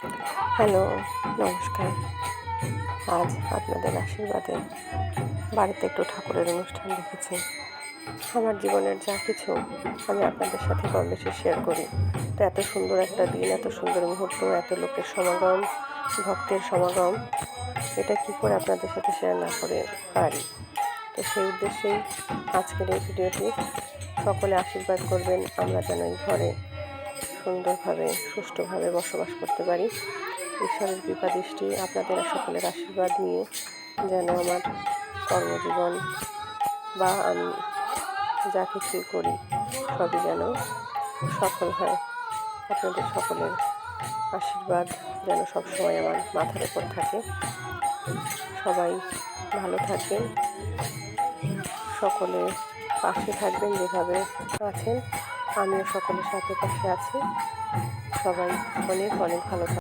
Hello, নমস্কার। আজ আপনাদের আশীর্বাদে বাড়িতে একটু ঠাকুরের অনুষ্ঠান রেখেছি। আমার জীবনের যা কিছু আমি আপনাদের সাথে কম বেশি শেয়ার করি। তো এত সুন্দর একটা দিন, এত সুন্দর মুহূর্ত, এত লোকের সমাগম, ভক্তের সমাগম, এটা কী করে আপনাদের সাথে শেয়ার না করে পারি। তো সেই উদ্দেশ্যেই আজকের এই ভিডিওটি। সকলে আশীর্বাদ করবেন আমরা যেন এই ঘরে সুন্দরভাবে সুষ্ঠুভাবে বসবাস করতে পারি। ঈশ্বরের কৃপা দৃষ্টি আপনাদের সকলের আশীর্বাদ নিয়ে যেন আমার কর্মজীবন বা আমি যা কিছুই করি সবই যেন সফল হয়। আপনাদের সকলের আশীর্বাদ যেন সবসময় আমার মাথার উপর থাকে। সবাই ভালো থাকবেন, সকলে পাশে থাকবেন যেভাবে আছেন, আমিও সকলের সাথে পাশে আছি। সবাই অনেক অনেক ভালো থাকবেন।